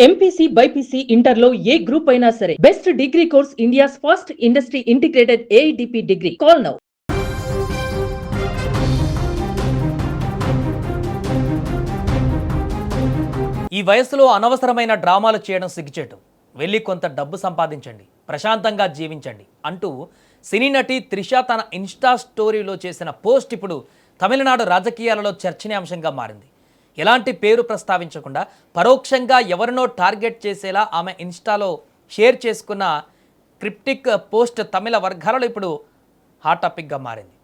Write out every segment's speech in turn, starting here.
MPC BiPC ఇంటర్లో ఏ group అయినా సరే best degree course India's first industry integrated AIDP degree. Call now. ఈ వయసులో అనవసరమైన డ్రామాలు చేయడం సిగ్గుచేటు. వెళ్ళి కొంత డబ్బు సంపాదించండి, ప్రశాంతంగా జీవించండి అంటూ సినీ నటి త్రిష తన ఇన్స్టా స్టోరీలో చేసిన పోస్ట్ ఇప్పుడు తమిళనాడు రాజకీయాలలో చర్చనీయాంశంగా మారింది. ఎలాంటి పేరు ప్రస్తావించకుండా పరోక్షంగా ఎవరినో టార్గెట్ చేసేలా ఆమె ఇన్స్టాలో షేర్ చేసుకున్న క్రిప్టిక్ పోస్ట్ తమిళ వర్గాలలో ఇప్పుడు హాట్ టాపిక్గా మారింది.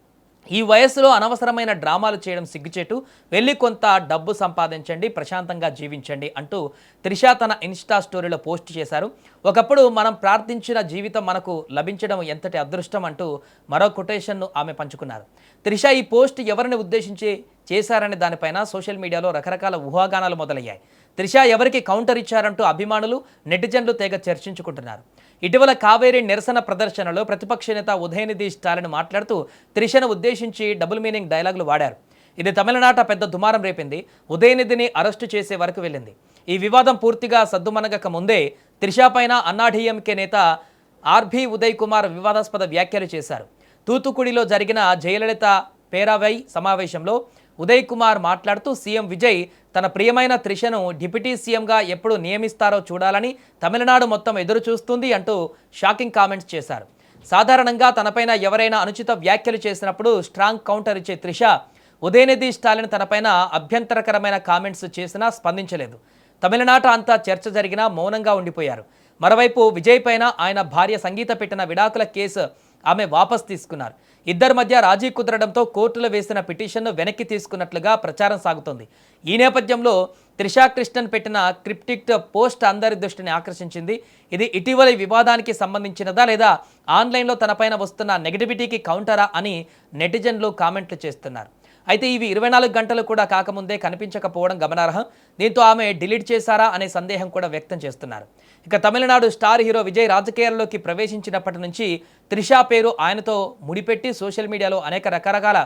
ఈ వయసులో అనవసరమైన డ్రామాలు చేయడం సిగ్గుచేటు, వెళ్ళి కొంత డబ్బు సంపాదించండి, ప్రశాంతంగా జీవించండి అంటూ త్రిష తన ఇన్స్టా స్టోరీలో పోస్ట్ చేశారు. ఒకప్పుడు మనం ప్రార్థించిన జీవితం మనకు లభించడం ఎంతటి అదృష్టం అంటూ మరో కొటేషన్ను ఆమె పంచుకున్నారు. త్రిష ఈ పోస్ట్ ఎవరిని ఉద్దేశించి చేశారనే దానిపైన సోషల్ మీడియాలో రకరకాల ఊహాగానాలు మొదలయ్యాయి. త్రిష ఎవరికి కౌంటర్ ఇచ్చారంటూ అభిమానులు, నెటిజన్లు తెగ చర్చించుకుంటున్నారు. ఇటీవల కావేరీ నిరసన ప్రదర్శనలో ప్రతిపక్ష నేత ఉదయనిధి స్టాలిన్ మాట్లాడుతూ త్రిషను ఉద్దేశించి డబుల్ మీనింగ్ డైలాగులు వాడారు. ఇది తమిళనాట పెద్ద దుమారం రేపింది. ఉదయనిధిని అరెస్టు చేసే వరకు వెళ్ళింది. ఈ వివాదం పూర్తిగా సద్దుమణగక ముందే త్రిష పైన అన్నాడీఎంకే నేత ఆర్బీ ఉదయ్ కుమార్ వివాదాస్పద వ్యాఖ్యలు చేశారు. తూతుకుడిలో జరిగిన జయలలిత పేరావై సమావేశంలో ఉదయ్ కుమార్ మాట్లాడుతూ సీఎం విజయ్ తన ప్రియమైన త్రిషను డిప్యూటీ సీఎంగా ఎప్పుడు నియమిస్తారో చూడాలని తమిళనాడు మొత్తం ఎదురు చూస్తుంది అంటూ షాకింగ్ కామెంట్స్ చేశారు. సాధారణంగా తనపైన ఎవరైనా అనుచిత వ్యాఖ్యలు చేసినప్పుడు స్ట్రాంగ్ కౌంటర్ ఇచ్చే త్రిష ఉదయనిధి స్టాలిన్ తనపైన అభ్యంతరకరమైన కామెంట్స్ చేసినా స్పందించలేదు. తమిళనాట అంతా చర్చ జరిగినా మౌనంగా ఉండిపోయారు. మరోవైపు విజయ్ పైన ఆయన భార్య సంగీత పెట్టిన విడాకుల కేసు ఆమె వాపస్ తీసుకున్నారు. ఇద్దరి మధ్య రాజీ కుదరడంతో కోర్టులో వేసిన పిటిషన్ను వెనక్కి తీసుకున్నట్లుగా ప్రచారం సాగుతోంది. ఈ నేపథ్యంలో త్రిషా కృష్ణన్ పెట్టిన క్రిప్టిక్ పోస్ట్ అందరి దృష్టిని ఆకర్షించింది. ఇది ఇటీవలి వివాదానికి సంబంధించినదా లేదా ఆన్లైన్లో తనపైన వస్తున్న నెగటివిటీకి కౌంటరా అని నెటిజన్లు కామెంట్లు చేస్తున్నారు. అయితే ఇవి 24 గంటలు కూడా కాకముందే కనిపించకపోవడం గమనార్హం. దీంతో ఆమె డిలీట్ చేశారా అనే సందేహం కూడా వ్యక్తం చేస్తున్నారు. ఇక తమిళనాడు స్టార్ హీరో విజయ్ రాజకీయాల్లోకి ప్రవేశించినప్పటి నుంచి త్రిషా పేరు ఆయనతో ముడిపెట్టి సోషల్ మీడియాలో అనేక రకరకాల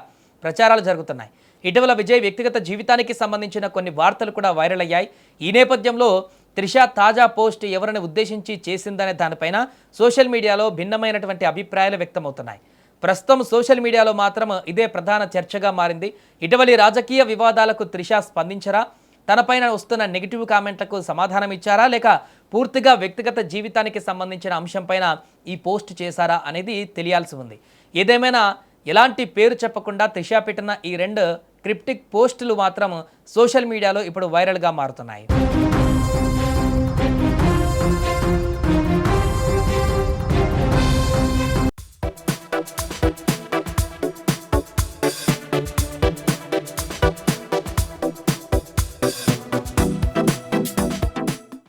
ప్రచారాలు జరుగుతున్నాయి. ఇటీవల విజయ్ వ్యక్తిగత జీవితానికి సంబంధించిన కొన్ని వార్తలు కూడా వైరల్ అయ్యాయి. ఈ నేపథ్యంలో త్రిష తాజా పోస్ట్ ఎవరిని ఉద్దేశించి చేసిందనే దానిపైన సోషల్ మీడియాలో భిన్నమైనటువంటి అభిప్రాయాలు వ్యక్తమవుతున్నాయి. ప్రస్తుతం సోషల్ మీడియాలో మాత్రం ఇదే ప్రధాన చర్చగా మారింది. ఇటీవలి రాజకీయ వివాదాలకు త్రిష స్పందించరా, తనపైన వస్తున్న నెగిటివ్ కామెంట్లకు సమాధానం ఇచ్చారా, లేక పూర్తిగా వ్యక్తిగత జీవితానికి సంబంధించిన అంశంపైన ఈ పోస్ట్ చేశారా అనేది తెలియాల్సి ఉంది. ఏదేమైనా ఎలాంటి పేరు చెప్పకుండా త్రిష పెట్టిన ఈ 2 క్రిప్టిక్ పోస్టులు మాత్రం సోషల్ మీడియాలో ఇప్పుడు వైరల్గా మారుతున్నాయి.